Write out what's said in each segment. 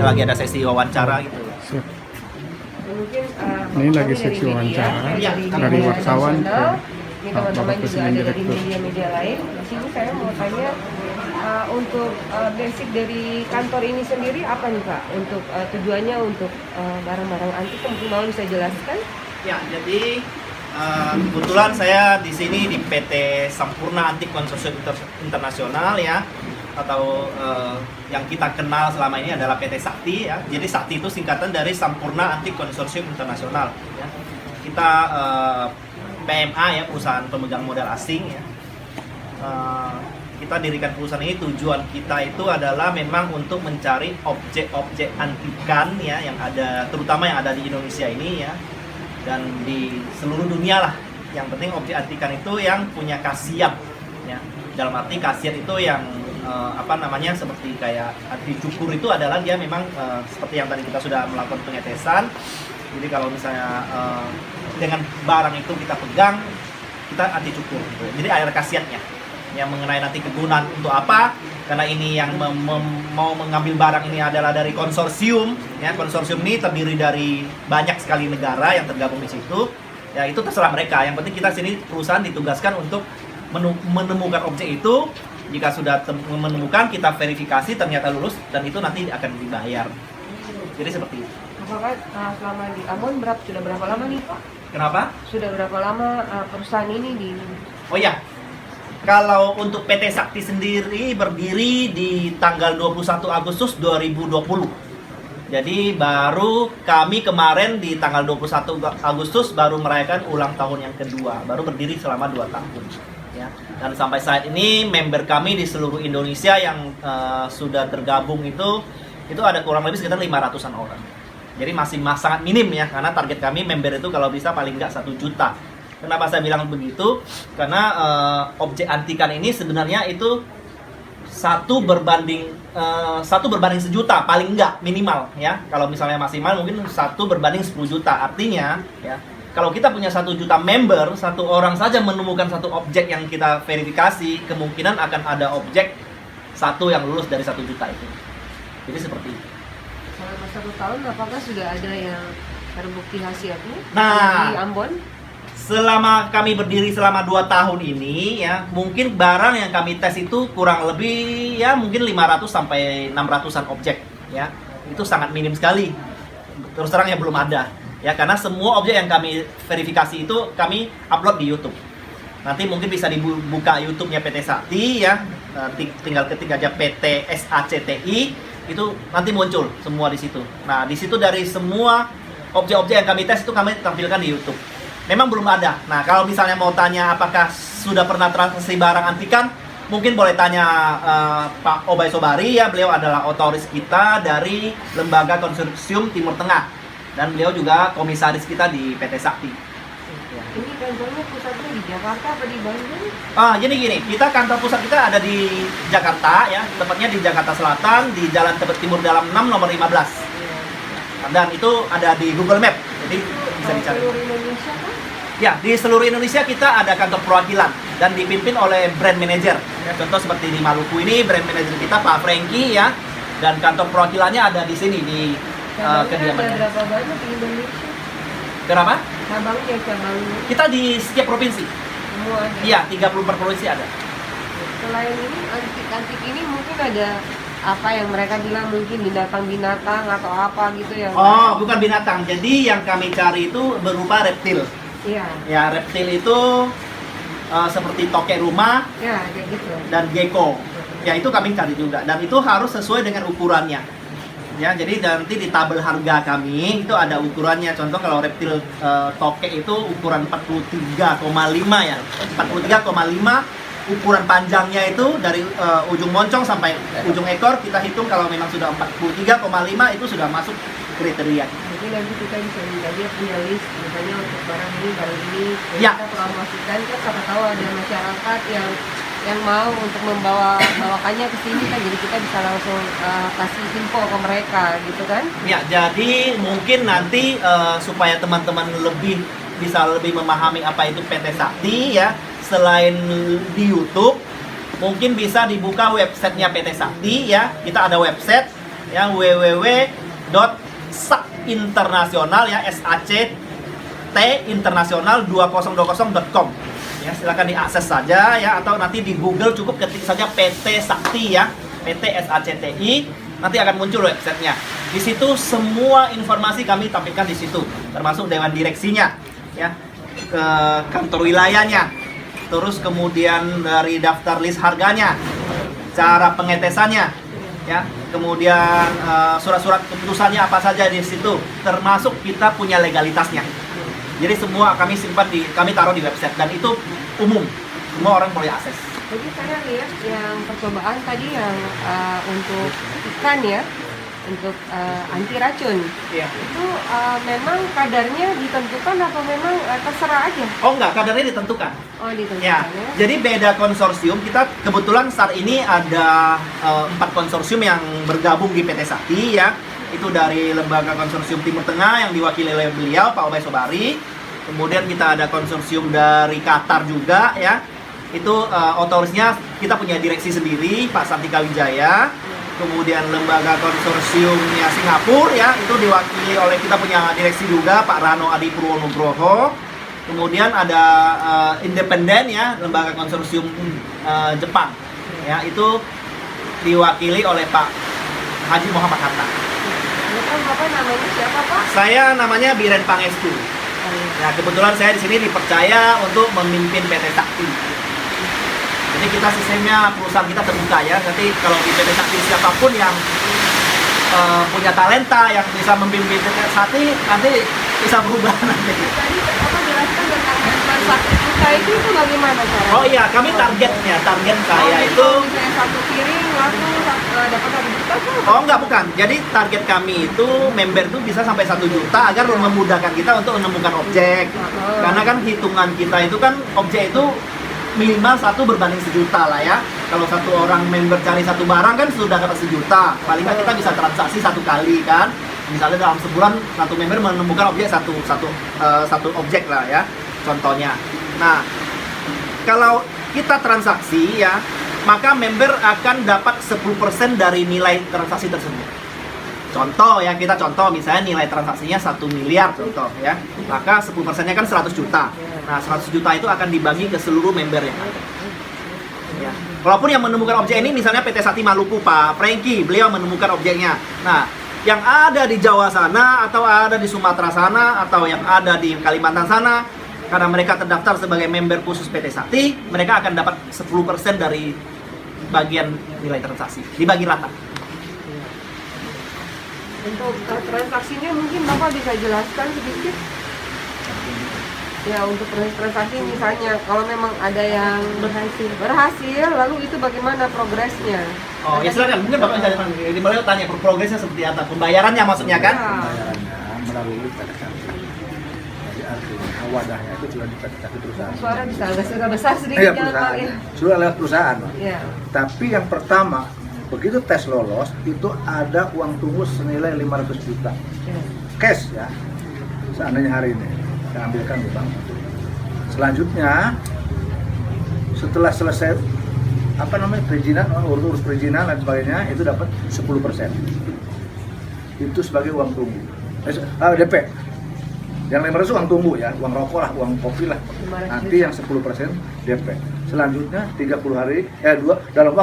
lagi ada sesi wawancara gitu. Siap. Mungkin Ini lagi seksi wawancara dari wartawan ke ini teman-teman Bapak juga Presiden ada dari Direktur. media-media lain. Di sini saya mau tanya untuk basic dari kantor ini sendiri apa nih Pak? Untuk tujuannya untuk barang-barang antik mungkin mau bisa jelaskan? Ya, jadi kebetulan saya di sini di PT Sampurna Antik Konsorsium Internasional ya, atau yang kita kenal selama ini adalah PT Sakti ya. Jadi Sakti itu singkatan dari Sampurna Antik Konsorsium Internasional ya. Kita PMA ya, perusahaan pemegang modal asing ya. Kita dirikan perusahaan ini, tujuan kita itu adalah memang untuk mencari objek-objek antikan ya yang ada, terutama yang ada di Indonesia ini ya, dan di seluruh dunia lah. Yang penting objek antikan itu yang punya khasiat ya. Dalam arti khasiat itu yang seperti kayak anti cukur itu adalah dia memang seperti yang tadi kita sudah melakukan pengetesan. Jadi kalau misalnya dengan barang itu kita pegang, kita anti cukur gitu. Jadi ada khasiatnya yang mengenai nanti kegunaan untuk apa, karena ini yang mau mengambil barang ini adalah dari konsorsium ya. Konsorsium ini terdiri dari banyak sekali negara yang tergabung di situ ya. Itu terserah mereka, yang penting kita sini perusahaan ditugaskan untuk menemukan objek itu. Jika sudah menemukan, kita verifikasi ternyata lulus, dan itu nanti akan dibayar. Jadi seperti itu. Apakah selama di Ambon sudah berapa lama nih Pak? Kenapa? Sudah berapa lama perusahaan ini di... Oh ya, kalau untuk PT Sakti sendiri berdiri di tanggal 21 Agustus 2020. Jadi baru kami kemarin di tanggal 21 Agustus baru merayakan ulang tahun yang kedua. Baru berdiri selama 2 tahun. Ya. Dan sampai saat ini member kami di seluruh Indonesia yang sudah tergabung itu ada kurang lebih sekitar 500-an orang. Jadi masih sangat minim ya, karena target kami member itu kalau bisa paling nggak 1 juta. Kenapa saya bilang begitu? Karena objek antikan ini sebenarnya itu satu berbanding 1 berbanding 1 juta paling enggak, minimal ya. Kalau misalnya maksimal mungkin 1 berbanding 10 juta. Artinya ya, kalau kita punya 1 juta member, 1 orang saja menemukan 1 objek yang kita verifikasi, kemungkinan akan ada objek 1 yang lulus dari 1 juta itu. Jadi seperti itu. Selama 1 tahun apakah sudah ada yang terbukti hasilnya Nah, di Ambon? selama kami berdiri selama 2 tahun ini ya, mungkin barang yang kami tes itu kurang lebih ya mungkin 500 sampai 600-an objek ya. Itu sangat minim sekali. Terus terang ya belum ada. Ya, karena semua objek yang kami verifikasi itu kami upload di YouTube. Nanti mungkin bisa dibuka YouTube-nya PT Sakti ya. Tinggal ketik aja PT SACTI, itu nanti muncul semua di situ. Nah, di situ dari semua objek-objek yang kami tes itu kami tampilkan di YouTube. Memang belum ada. Nah, kalau misalnya mau tanya apakah sudah pernah transaksi barang antikan, mungkin boleh tanya Pak Obay Sobari ya. Beliau adalah otoris kita dari Lembaga Konsorsium Timur Tengah, dan beliau juga komisaris kita di PT Sakti. Ini kantornya pusatnya di Jakarta apa di Bandung? Jadi gini, kita kantor pusat kita ada di Jakarta ya, tepatnya di Jakarta Selatan, di Jalan Tebet Timur Dalam 6 nomor 15. Dan itu ada di Google Map, jadi bisa dicari. Seluruh Indonesia kan? Ya, di seluruh Indonesia kita ada kantor perwakilan dan dipimpin oleh brand manager. Ya, contoh seperti di Maluku ini brand manager kita Pak Franky ya, dan kantor perwakilannya ada di sini di kediamannya. Ada berapa banyak di Indonesia? Kenapa? Cabangnya. Kita di setiap provinsi. Semua ada. Iya, 34 provinsi ada. Selain ini antik-antik ini mungkin ada apa yang mereka bilang mungkin binatang-binatang atau apa gitu ya? Oh, bukan binatang. Jadi yang kami cari itu berupa reptil. Iya. Ya, reptil itu seperti tokek rumah Ya, kayak gitu. dan gecko. Ya, itu kami cari juga. Dan itu harus sesuai dengan ukurannya. Ya, jadi nanti di tabel harga kami itu ada ukurannya. Contoh kalau reptil tokek itu ukuran 43,5 ya. 43,5 ukuran panjangnya itu dari ujung moncong sampai ujung ekor kita hitung. Kalau memang sudah 43,5 itu sudah masuk kriteria. Jadi nanti kita bisa minta dia punya list misalnya untuk barang ini Ya. kita promosikan kan, siapa tahu ada masyarakat yang mau untuk bawakannya ke sini kan, jadi kita bisa langsung kasih info ke mereka gitu kan. Ya, jadi mungkin nanti supaya teman-teman bisa lebih memahami apa itu PT Sakti ya, selain di YouTube mungkin bisa dibuka websitenya PT Sakti ya. Kita ada website ya, www.saktinternasional ya, SACT internasional 2020.com. Ya, silakan diakses saja ya, atau nanti di Google cukup ketik saja PT Sakti ya, PT SACTI, nanti akan muncul websitenya. Di situ semua informasi kami tampilkan di situ, termasuk dewan direksinya ya, ke kantor wilayahnya, terus kemudian dari daftar list harganya, cara pengetesannya ya, kemudian surat-surat keputusannya apa saja di situ, termasuk kita punya legalitasnya. Jadi semua kami simpan kami taruh di website, dan itu umum, semua orang boleh akses. Jadi saya lihat yang percobaan tadi yang untuk ikan ya, untuk anti racun. Iya. Itu memang kadarnya ditentukan atau memang terserah aja? Oh enggak, kadarnya ditentukan. Oh, ditentukan Ya, ya. jadi beda konsorsium. Kita kebetulan saat ini ada 4 konsorsium yang bergabung di PT Sakti ya. Itu dari lembaga konsorsium Timur Tengah yang diwakili oleh beliau, Pak Obay Sobari. Kemudian kita ada konsorsium dari Qatar juga ya. Itu otorisnya kita punya direksi sendiri, Pak Santika Wijaya. Kemudian lembaga konsorsiumnya Singapura ya, itu diwakili oleh kita punya direksi juga, Pak Rano Adi Purwonugroho. Kemudian ada independen ya, lembaga konsorsium Jepang ya, itu diwakili oleh Pak Haji Muhammad Hatta. Bapak namanya siapa, Pak? Saya namanya Biren Pangestu. Nah, kebetulan saya di sini dipercaya untuk memimpin PT Sakti. Jadi kita sistemnya, perusahaan kita terbuka ya. Nanti kalau di PT Sakti siapapun yang punya talenta yang bisa memimpin PT Sakti, nanti bisa berubah nanti. Tadi Bapak jelaskan tentang transaksi kita itu bagaimana cara? Oh iya, kami target saya itu. Misalnya satu piring langsung dapat 1 juta tuh? Oh enggak, bukan. Jadi target kami itu member itu bisa sampai 1 juta agar memudahkan kita untuk menemukan objek. Karena kan hitungan kita itu kan objek itu minimal 1 berbanding 1 juta lah ya. Kalau satu orang member cari satu barang kan sudah dapat 1 juta. Paling nggak kita bisa transaksi 1 kali kan. Misalnya dalam sebulan satu member menemukan objek satu objek lah ya. Contohnya. Nah, kalau kita transaksi ya, maka member akan dapat 10% dari nilai transaksi tersebut. Contoh ya, kita contoh misalnya nilai transaksinya 1 miliar contoh ya. Maka 10%-nya kan 100 juta. Nah, 100 juta itu akan dibagi ke seluruh member yang ada. Ya. Walaupun yang menemukan objek ini misalnya PT Sakti Maluku, Pak Franky, beliau menemukan objeknya. Nah, yang ada di Jawa sana, atau ada di Sumatera sana, atau yang ada di Kalimantan sana, karena mereka terdaftar sebagai member khusus PT Sakti, mereka akan dapat 10% dari bagian nilai transaksi, dibagi rata. Untuk transaksinya mungkin Bapak bisa jelaskan sedikit? Ya, untuk transaksi misalnya kalau memang ada yang berhasil, lalu itu bagaimana progresnya? Oh, ya silakan. Mungkin Bapak bisa boleh tanya progresnya seperti apa? Pembayarannya maksudnya kan? Ya. Pembayarannya melalui PT Sakti. Jadi artinya wadahnya itu sudah di PT Sakti perusahaan. Suara bisa agak besar sedikit. Iya, jangan, perusahaan. Pak, ya. Sudah lewat perusahaan. Ya. Tapi yang pertama, begitu tes lolos, itu ada uang tunggu senilai 500 juta. Ya. Cash ya. Seandainya hari ini saya ambilkan di bank. Selanjutnya setelah selesai perizinan, urus perizinan dan sebagainya, itu dapat 10%. Itu sebagai uang tunggu. DP. Yang 500 uang tunggu ya, uang rokok lah, uang kopi lah. Nanti yang 10% DP. Selanjutnya 30 hari dalam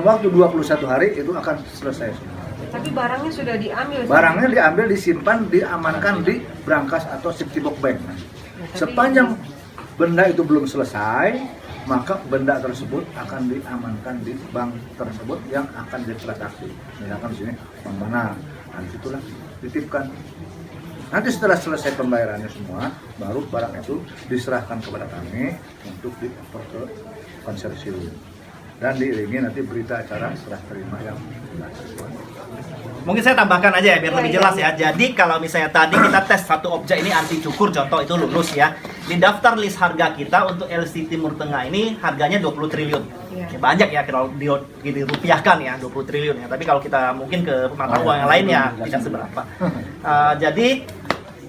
waktu 21 hari itu akan selesai semua. Tapi barangnya sudah diambil. Barangnya diambil, disimpan, diamankan di brankas atau safety box bank. Sepanjang benda itu belum selesai, maka benda tersebut akan diamankan di bank tersebut yang akan ditransaksi. Misalkan di sini bank mana, nah disitulah dititipkan. Nanti setelah selesai pembayarannya semua, baru barang itu diserahkan kepada kami untuk dioper ke konsorsium. Dan diiringi nanti berita acara serah terima yang dilakukan. Mungkin saya tambahkan aja ya biar lebih jelas ya. Jadi kalau misalnya tadi kita tes satu objek ini anti cukur contoh itu lulus ya. Di daftar list harga kita untuk LC Timur Tengah ini harganya 20 triliun. Ya, banyak ya kalau dirupiahkan ya 20 triliun ya. Tapi kalau kita mungkin ke mata uang yang lain ya tidak seberapa. Jadi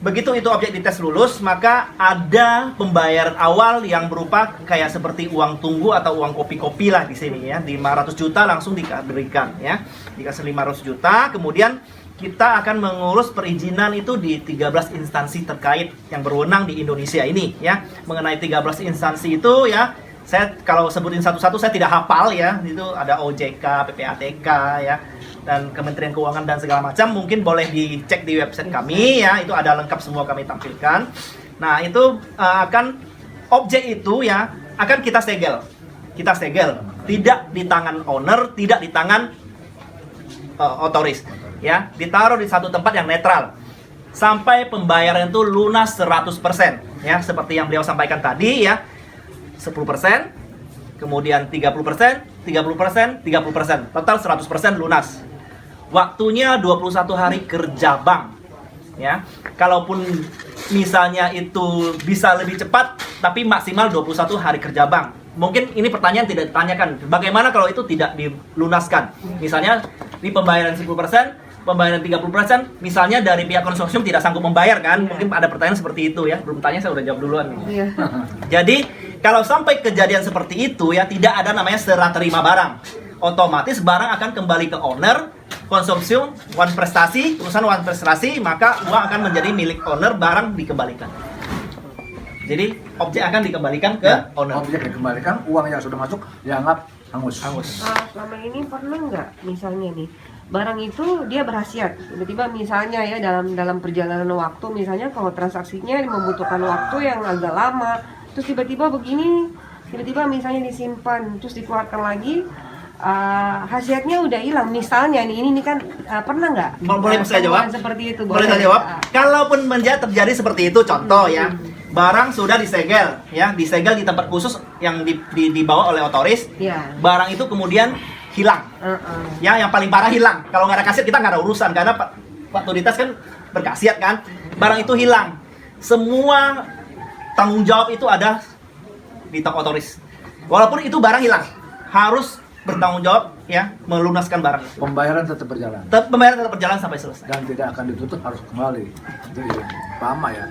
begitu itu objek dites lulus, maka ada pembayaran awal yang berupa kayak seperti uang tunggu atau uang kopi-kopi lah di sini ya. 500 juta langsung diberikan ya. Dikasih 500 juta, kemudian kita akan mengurus perizinan itu di 13 instansi terkait yang berwenang di Indonesia ini ya. Mengenai 13 instansi itu ya, saya kalau sebutin satu-satu saya tidak hafal ya. Itu ada OJK, PPATK ya, dan Kementerian Keuangan dan segala macam. Mungkin boleh dicek di website kami ya, itu ada lengkap semua kami tampilkan. Nah itu akan objek itu ya akan kita segel, tidak di tangan owner, tidak di tangan otoris ya, ditaruh di satu tempat yang netral sampai pembayaran itu lunas 100% ya, seperti yang beliau sampaikan tadi ya. 10%, kemudian 30%, 30%, 30%, total 100% lunas. Waktunya 21 hari kerja bank ya. Kalaupun misalnya itu bisa lebih cepat, tapi maksimal 21 hari kerja bank. Mungkin ini pertanyaan tidak ditanyakan, bagaimana kalau itu tidak dilunaskan? Misalnya di pembayaran 10%, pembayaran 30%, misalnya dari pihak konsorsium tidak sanggup membayar kan? Mungkin ada pertanyaan seperti itu ya. Belum tanya, saya udah jawab duluan nih. Jadi kalau sampai kejadian seperti itu ya, tidak ada namanya serah terima barang. Otomatis barang akan kembali ke owner, konsorsium, one prestasi, perusahaan one prestasi, maka uang akan menjadi milik owner, barang dikembalikan. Jadi objek akan dikembalikan ke owner. Objek dikembalikan, uang yang sudah masuk dianggap hangus. Selama ini pernah nggak misalnya nih barang itu dia berhasiat, tiba-tiba misalnya ya dalam perjalanan waktu, misalnya kalau transaksinya membutuhkan waktu yang agak lama, terus tiba-tiba begini, tiba-tiba misalnya disimpan terus dikeluarkan lagi, khasiatnya udah hilang misalnya nih, ini kan pernah nggak? Boleh saya jawab? Seperti itu boleh saya jawab? Kalaupun terjadi seperti itu, contoh ya, barang sudah disegel ya, disegel di tempat khusus yang dibawa oleh otoris, barang itu kemudian hilang, ya yang paling parah hilang. Kalau nggak ada khasiat kita nggak ada urusan, karena waktu dites kan berkhasiat kan. Barang itu hilang, semua tanggung jawab itu ada di toko otoris. Walaupun itu barang hilang, harus bertanggung jawab ya, melunaskan barang itu. Pembayaran tetap berjalan. Pembayaran tetap berjalan sampai selesai. Dan tidak akan ditutup, harus kembali. Itu ya, paham ya.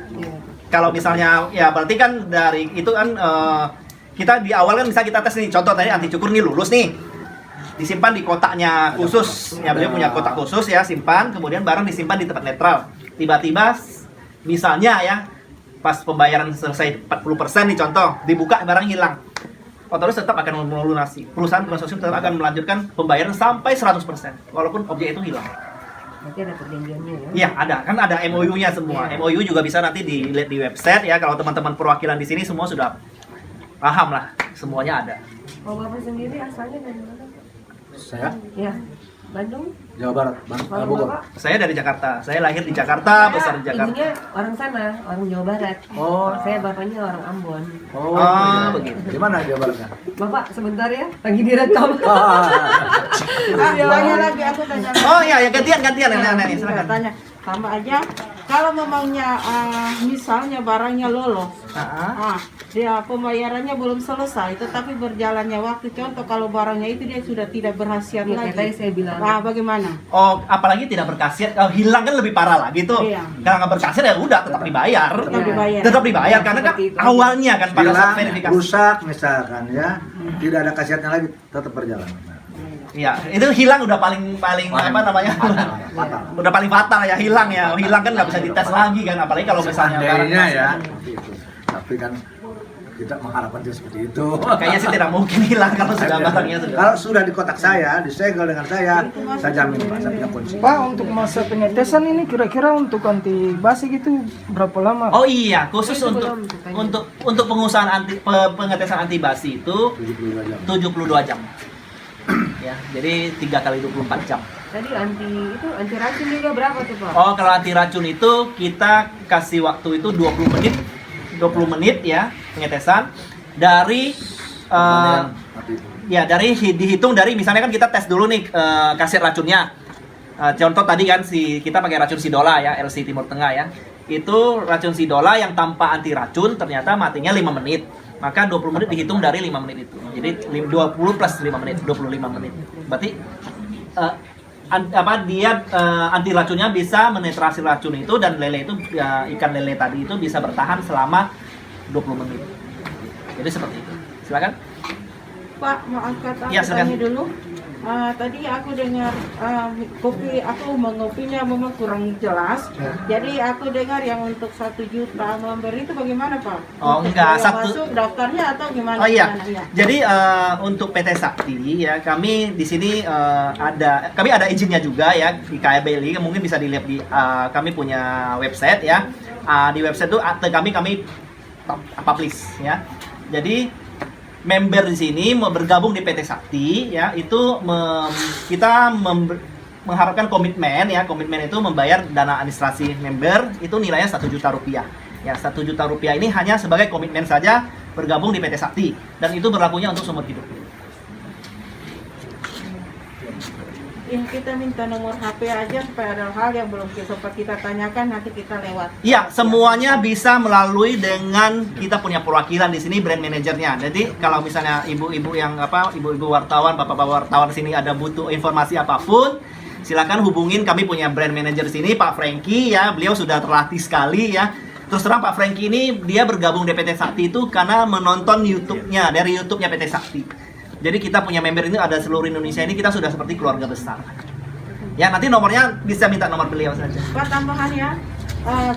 Kalau misalnya ya berarti kan dari itu kan kita di awal kan bisa kita tes nih. Contoh tadi anti cukur nih lulus nih, disimpan di kotaknya khusus ya, beliau punya kotak khusus ya, simpan, kemudian barang disimpan di tempat netral. Tiba-tiba misalnya ya pas pembayaran selesai 40% nih contoh, dibuka barang hilang, otoris tetap akan melunasi, perusahaan konsorsium tetap akan melanjutkan pembayaran sampai 100% walaupun objek itu hilang. Berarti ada perjanjiannya ya? Iya ada, kan ada MOU-nya semua. MOU juga bisa nanti dilihat di website ya, kalau teman-teman perwakilan di sini semua sudah paham lah, semuanya ada. Kalau Bapak sendiri asalnya dari mana? Saya? Ya, Bandung? Jawa Barat, Bogor. Saya dari Jakarta, saya lahir di Jakarta, besar di Jakarta. Ibunya orang sana, orang Jawa Barat. Oh. Saya bapaknya orang Ambon. Oh, iya. begitu. Di mana Jawa Baratnya? Bapak sebentar ya, lagi direkam. Tanya lagi, aku tanya lagi. Oh iya, ya gantian nih, silakan. Tanya sama aja. Kalau memangnya misalnya barangnya lolos, dia pembayarannya belum selesai, tetapi berjalannya waktu. Contoh kalau barangnya itu dia sudah tidak berhasiat Ya, lagi. tadi saya bilang. Bagaimana? Oh, apalagi tidak berkhasiat, kalau hilang kan lebih parah lagi tuh. Iya. Kalau nggak berkhasiat ya udah tetap dibayar. Tetap dibayar. Karena kan Seperti itu. awalnya kan pada saat Hilang, verifikasi. rusak misalkan ya, tidak ada khasiatnya lagi, tetap berjalan. Iya, itu hilang udah paling apa namanya? Fatal. Udah paling fatal ya, hilang ya. Hilang kan nggak bisa dites lagi kan, apalagi kalau misalnya Seandainya barang- ya, seperti itu. Tapi kan kita mengharapkan dia seperti itu. Kayaknya sih tidak mungkin hilang kalau sudah barangnya sudah. Kalau sudah di kotak saya, disegel dengan saya jamin Pak, saya punya kunci. Pak, untuk masa pengetesan ini kira-kira untuk anti basi gitu berapa lama? Oh iya, khusus untuk pengusahaan pengetesan anti basi itu 72 jam. 72 jam. Ya, jadi 3 kali 24 jam. Tadi anti racun juga berapa tuh Pak? Oh, kalau anti racun itu kita kasih waktu itu 20 menit. 20 menit ya pengetesan dari ya dari dihitung dari misalnya kan kita tes dulu nih kasir racunnya. Contoh tadi kan kita pakai racun Sidola ya, LC Timur Tengah ya. Itu racun Sidola yang tanpa anti racun ternyata matinya 5 menit. Maka 20 menit dihitung dari 5 menit itu. Jadi 20 plus 5 menit, 25 menit. Berarti anti racunnya bisa menetrasi racun itu, dan lele itu ikan lele tadi itu bisa bertahan selama 20 menit. Jadi seperti itu. Silakan. Pak, maaf kata Ya, aku silakan. tanya dulu. Tadi aku dengar kopi, aku mengopinya memang kurang jelas. Jadi aku dengar yang untuk 1 juta memberi itu bagaimana Pak? Oh, Untuk enggak, yang satu- masuk daftarnya atau gimana? Oh iya, Gimana? Iya. jadi untuk PT Sakti ya, kami di sini kami ada izinnya juga ya di KBLI, mungkin bisa dilihat di kami punya website ya. Di website itu kami publish ya. Jadi member di sini mau bergabung di PT Sakti ya, itu kita mengharapkan komitmen ya. Komitmen itu membayar dana administrasi member itu nilainya 1 juta rupiah. Ya, 1 juta rupiah ini hanya sebagai komitmen saja bergabung di PT Sakti, dan itu berlakunya untuk seumur hidup. Yang kita minta nomor HP aja supaya ada hal yang belum sempat kita tanyakan nanti kita lewat. Iya, semuanya bisa melalui dengan kita punya perwakilan di sini, brand manajernya. Jadi kalau misalnya ibu-ibu wartawan, bapak-bapak wartawan sini ada butuh informasi apapun, silakan hubungin, kami punya brand manager sini, Pak Franky ya. Beliau sudah terlatih sekali ya. Terus terang Pak Franky ini dia bergabung di PT Sakti itu karena menonton YouTube-nya, dari YouTube-nya PT Sakti. Jadi kita punya member ini ada seluruh Indonesia, ini kita sudah seperti keluarga besar. Ya, nanti nomornya bisa minta nomor beliau saja. Pak, tambahannya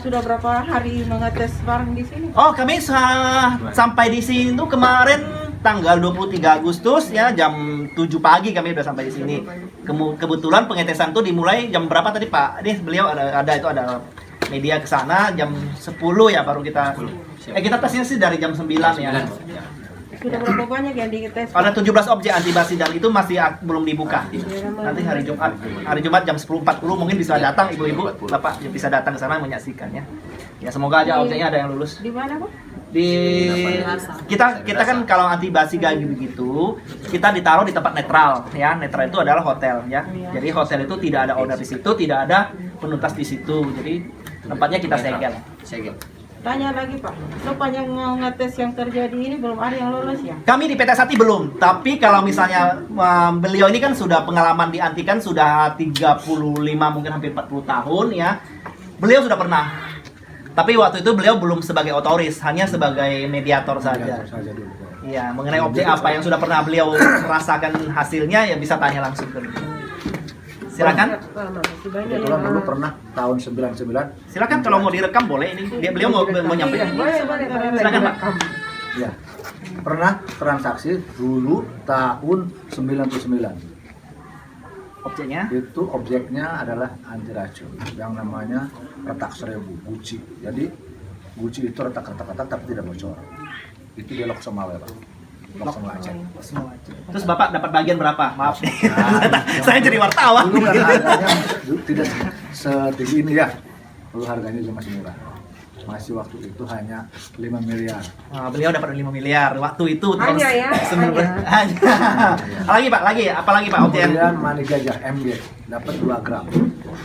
sudah berapa hari mengetes barang di sini? Oh, kami sampai di sini tuh kemarin tanggal 23 Agustus ya, jam 7 pagi kami udah sampai di sini. Kebetulan pengetesan tuh dimulai jam berapa tadi Pak? Ini beliau ada media ke sana jam 10 ya baru kita. Kita tesnya sih dari jam 9 ya. Sudah berapa banyak yang dites? Ada 17 objek anti basi dan itu masih belum dibuka. Nanti hari Jumat jam 10.40 mungkin bisa datang ibu-ibu, Bapak bisa datang ke sana menyaksikannya. Ya, semoga aja objeknya ada yang lulus. Di mana, Pak? Kita kan kalau anti basi kayak begitu, kita ditaruh di tempat netral ya. Netral itu adalah hotel ya. Jadi hotel itu tidak ada owner di situ, tidak ada penuntas di situ. Jadi tempatnya kita segel. Tanya lagi Pak, sepanjang ngetes yang terjadi ini belum ada yang lolos ya? Kami di PT Sakti belum, tapi kalau misalnya beliau ini kan sudah pengalaman di anti kan sudah 35 mungkin hampir 40 tahun ya. Beliau sudah pernah. Tapi waktu itu beliau belum sebagai otoris, hanya sebagai mediator saja. Iya, mengenai objek apa yang sudah pernah beliau rasakan hasilnya ya bisa tanya langsung ke beliau. Silakan. Kebetulan dulu pernah tahun 99. Silakan kalau mau direkam boleh ini. Beliau mau nyampaikan. Silakan Pak. Ya. Pernah transaksi dulu tahun 99. Objeknya? Itu objeknya adalah anti racun yang namanya retak 1000 guci. Jadi guci itu retak-retak tapi tidak bocor. Itu dia lock sama Pak. Lock sama Aceh. Terus Bapak dapat bagian berapa? Maaf. Saya jadi wartawan. Dulu kan harganya tidak setinggi ini ya. Dulu harganya juga masih murah. Masih waktu itu hanya 5 miliar. Beliau dapat 5 miliar waktu itu. Hanya ya? Hanya. Lagi Pak, apalagi Pak objek? Kemudian mani gajah MG dapat 2 gram.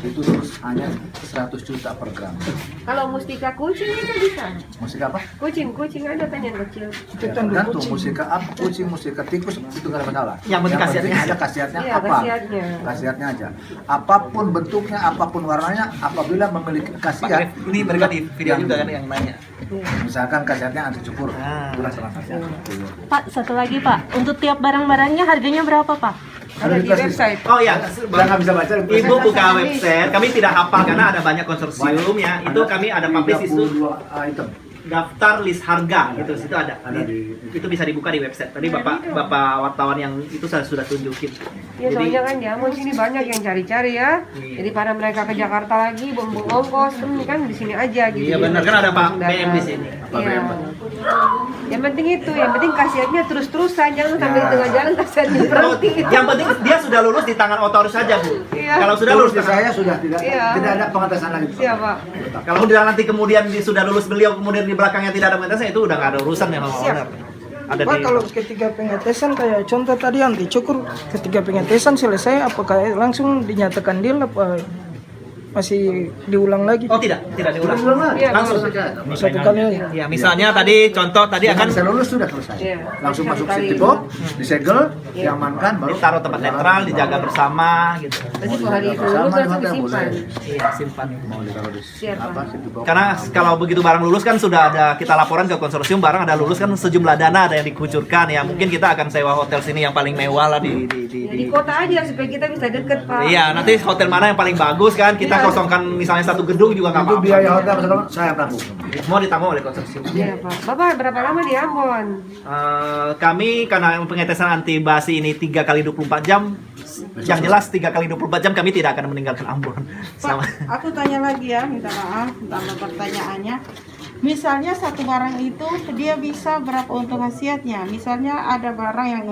Itu terus hanya 100 juta per gram. Kalau mustika kucing itu bisa. Musik apa? Kucing ada kan yang kecil. Ya, tergantung musika apa, kucing, musika tikus itu nggak ada masalah. Yang penting khasiatnya ada khasiatnya Iya, apa? khasiatnya. Khasiatnya aja. Apapun bentuknya, apapun warnanya, apabila memiliki khasiat. Ini mereka di video juga kan yang nanya. Misalkan khasiatnya anti cukur, itulah salah satu. Pak, satu lagi Pak, untuk tiap barang-barangnya harganya berapa Pak? Ada di website. Oh ya, nggak bisa baca. Ibu buka website. Kami tidak hafal karena ada banyak konsorsium ya. Itu kami ada publish itu 32 item. daftar list harga gitu, situ ada. Ada di- Itu bisa dibuka di website. Tadi Bapak wartawan yang itu saya sudah tunjukin. Ya soalnya kan di Ambon sini banyak yang cari-cari ya. Iya. Jadi pada mereka ke Jakarta lagi, bumbung ongkos, kan di sini aja gitu. Iya benar kan ada Pak BM di sini. Iya. Yang penting itu, yang penting khasiatnya terus-terusan, jangan sambil di tengah jalan khasiatnya berhenti. Yang penting dia sudah lulus di tangan otoris saja Bu. Iya. Kalau sudah Lulus lulus di saya sudah tidak Iya. ada pengetesan lagi. Siapa? Kalau udah nanti kemudian sudah lulus beliau kemudian di belakangnya tidak ada pengetesan itu udah nggak ada urusan ya sama owner. Ada Pak, di kalau ketika pengetesan kayak contoh tadi anti cukur, ketika pengetesan selesai apakah langsung dinyatakan deal apa masih diulang lagi? Oh tidak diulang. Iya, Langsung. Satu kali aja. Ya, misalnya tadi contoh tadi Akan akan saya lulus sudah selesai. Iya. Langsung masuk Satu kali. safety box, disegel, diamankan, baru ditaruh tempat netral, dijaga bersama gitu. Berarti kalau hari itu Sama lulus di langsung hotel disimpan. boleh. Iya, simpan. Mau ditaruh di Siap, apa Pak. safety box. Karena kalau begitu barang lulus kan sudah ada kita laporan ke konsorsium, barang ada lulus kan sejumlah dana ada yang dikucurkan ya. Mungkin kita akan sewa hotel sini yang paling mewah lah di Ya, di kota aja supaya kita bisa deket, Pak. Iya, nanti hotel mana yang paling bagus kan kita Iya. kosongkan misalnya satu gedung juga nggak Itu apa-apa. biaya hotel misalkan saya tanggung. Semua ditanggung oleh konsorsium. Iya, Pak. Bapak berapa lama di Ambon? Kami karena pengetesan anti basi ini 3 kali 24 jam, yang jelas 3 kali 24 jam kami tidak akan meninggalkan Ambon. Pak, Sama. aku tanya lagi ya, minta maaf tentang pertanyaannya. Misalnya satu barang itu dia bisa berapa untuk khasiatnya? Misalnya ada barang yang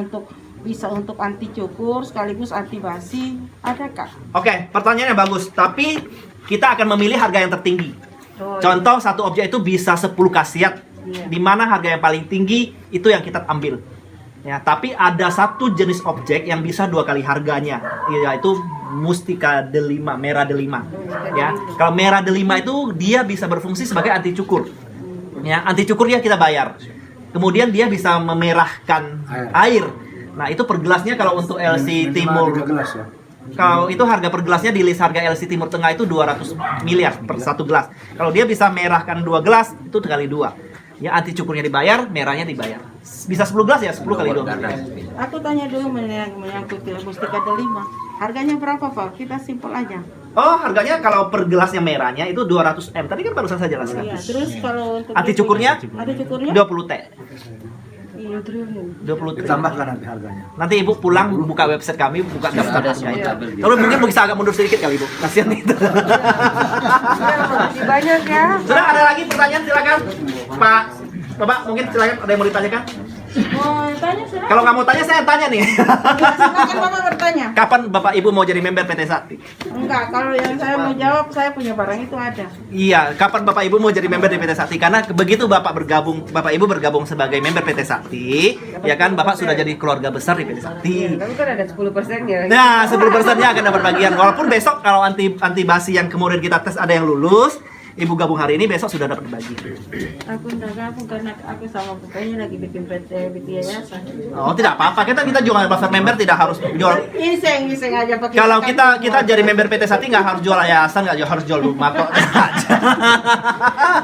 bisa untuk anti cukur sekaligus anti basi, adakah? Oke, pertanyaannya bagus, tapi kita akan memilih harga yang tertinggi. Oh, Contoh satu objek itu bisa 10 khasiat, Iya. di mana harga yang paling tinggi itu yang kita ambil. Ya, tapi ada satu jenis objek yang bisa 2 kali harganya, yaitu Mustika delima, merah delima. Ya, kalau merah delima itu dia bisa berfungsi sebagai anti cukur. Ya, anti cukur dia kita bayar. Kemudian dia bisa memerahkan air. Nah, itu per gelasnya kalau untuk LC Timur. 3 gelas ya. Kalau itu harga per gelasnya di list harga LC Timur Tengah itu 200 miliar per satu gelas. Kalau dia bisa merahkan 2 gelas itu kali 2. Ya, anti cukurnya dibayar, merahnya dibayar. Bisa 10 gelas ya, 10 kali 2. Aku tanya dulu menyangkut Mustika delima. Harganya berapa, Pak? Kita simpel aja. Oh, harganya kalau per gelasnya merahnya itu 200 M. Tadi kan barusan saya jelaskan. Iya, terus kalau untuk Anti cukurnya? Ada cukurnya? 20 T. Iya, triliun. 20 T. Ditambahkan nanti harganya. Nanti Ibu pulang buka website kami, buka daftar harganya. Terus mungkin bisa agak mundur sedikit kali Ibu. Kasihan itu. Sudah, makasih banyak ya. Sudah ada lagi pertanyaan silakan. Pak Bapak mungkin silakan ada yang mau ditanyakan? Mau tanya saya? Kalau nggak mau tanya saya yang tanya nih. Silakan Bapak bertanya. Kapan Bapak Ibu mau jadi member PT Sakti? Enggak, kalau yang saya mau jawab, saya punya barang itu ada. Iya, kapan Bapak Ibu mau jadi member di PT Sakti? Karena begitu Bapak Ibu bergabung sebagai member PT Sakti, ya kan Bapak sudah jadi keluarga besar di PT Sakti. Tapi kan ada 10%-nya. Nah, 10%-nya akan dapat bagian. Walaupun besok kalau anti basi yang kemudian kita tes ada yang lulus, Ibu gabung hari ini, besok sudah dapat bagi. Aku enggak gabung karena aku sama bapaknya lagi bikin bikin yayasan. Oh, tidak apa-apa. Kita jual daftar member tidak harus jual. Iseng aja pakai. Kalau kita jadi member PT Sakti nggak harus jual yayasan, nggak harus jual rumah kok.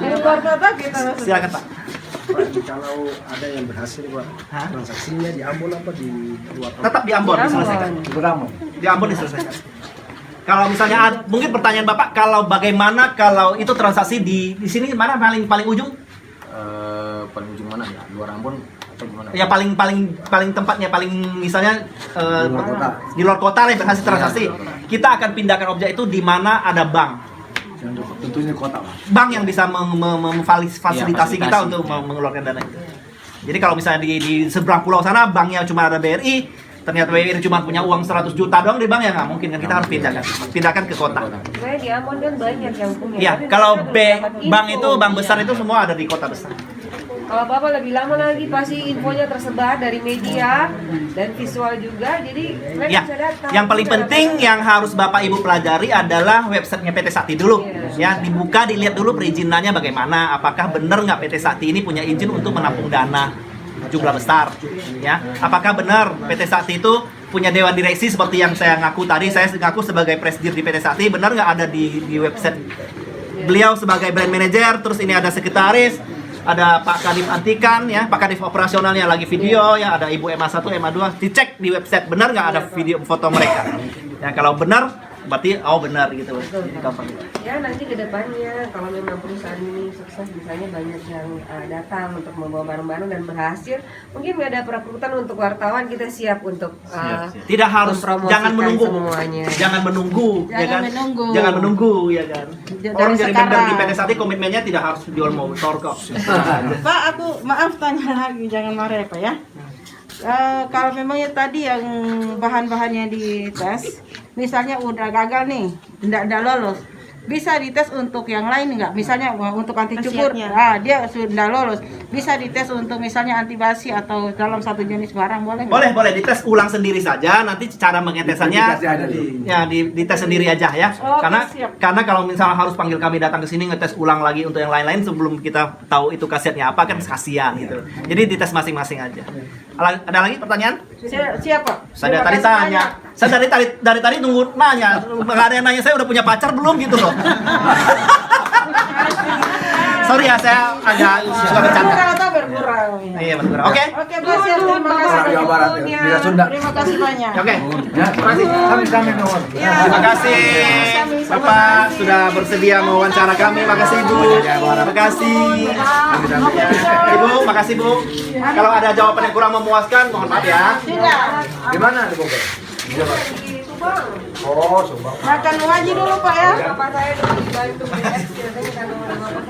Di luar kota kita Silakan Pak. Kalau ada yang berhasil Pak, Hah? transaksinya di Ambon apa di luar kota? Tetap di Ambon diselesaikan. Di Ambon diselesaikan. Kalau misalnya mungkin pertanyaan Bapak, kalau bagaimana kalau itu transaksi di sini mana paling ujung? Paling ujung mana ya? Luar Ambon atau gimana? Ya paling tempatnya paling misalnya di luar kota lah yang berhasil transaksi. Kita akan pindahkan objek itu di mana ada bank. Tentunya kota Pak. Bank yang bisa memfasilitasi kita fasilitasi. untuk mengeluarkan dana itu. Jadi kalau misalnya di seberang pulau sana banknya cuma ada BRI, ternyata BRI cuma punya uang 100 juta doang di bank ya nggak mungkin kan, kita harus pindahkan ke kota. Sebenarnya di Ambon kan banyak yang punya. Iya, Tapi kalau mereka belum dapat bank info. itu bank besar Iya. itu semua ada di kota besar. Kalau Bapak lebih lama lagi pasti infonya tersebar dari media dan visual juga, jadi mereka Ya, bisa datang. yang paling Juga penting datang. yang harus Bapak Ibu pelajari adalah websitenya PT Sakti dulu. Ya, dibuka, dilihat dulu perizinannya bagaimana. Apakah benar nggak PT Sakti ini punya izin untuk menampung dana jumlah besar? Ya, apakah benar PT Sakti itu punya dewan direksi seperti yang saya ngaku tadi? Saya ngaku sebagai presidir di PT Sakti, benar nggak ada di website? Beliau sebagai brand manager, terus ini ada sekretaris, ada Pak Kadif Antikan ya, Pak Kadif operasionalnya lagi video ya, ada Ibu MA1, MA2, dicek di website benar nggak ada video foto mereka. Ya kalau benar berarti benar gitu. Jadi gampang. Ya nanti ke depannya kalau memang perusahaan ini sukses, misalnya banyak yang datang untuk membawa barang-barang dan berhasil, mungkin ada perekrutan untuk wartawan, kita siap untuk Tidak harus, mempromosikan jangan menunggu. semuanya. Jangan menunggu, ya Jangan kan? menunggu. Jangan menunggu, ya kan? Dari Orang jadi member sekarang. di PT Sakti komitmennya tidak harus jual motor kok. Pak, aku maaf tanya lagi, jangan marah ya Pak ya. Kalau memangnya tadi yang bahan-bahannya dites, misalnya udah gagal nih, tidak lolos, bisa dites untuk yang lain nggak? Misalnya untuk anti cukur, dia sudah lolos. Bisa dites untuk misalnya anti basi atau dalam satu jenis barang, boleh nggak? Boleh dites ulang sendiri saja. Nanti cara mengetesannya Dikasih aja di- ya dites sendiri aja ya. Oke, karena siap. karena kalau misalnya harus panggil kami datang ke sini ngetes ulang lagi untuk yang lain-lain sebelum kita tahu itu khasiatnya apa kan kasihan gitu. Jadi dites masing-masing aja. Ada lagi pertanyaan? Siapa? Saya Terima tadi kasih tanya. banyak. Saya dari tadi nunggu nanya. Nggak ada yang nanya saya udah punya pacar belum gitu loh. Sorry ya, saya agak suka bercanda. Berkurang atau berkurang? Iya, benar. Oke. Oke, Mas, terima kasih. Orang Jawa Barat ya, bisa Sunda. Terima kasih banyak. Oke. Ya, terima kasih. Kami nuhun. Terima kasih Bapak sudah bersedia mewawancara kami. Makasih Ibu. Makasih. Ibu, makasih Bu. Kalau ada jawaban yang kurang memuaskan, mohon maaf ya. Tidak. Di mana di Bogor? Oh, Subang. Makan wajib dulu Pak ya. Bapak saya dulu dibantu BS, biasanya kan orang-orang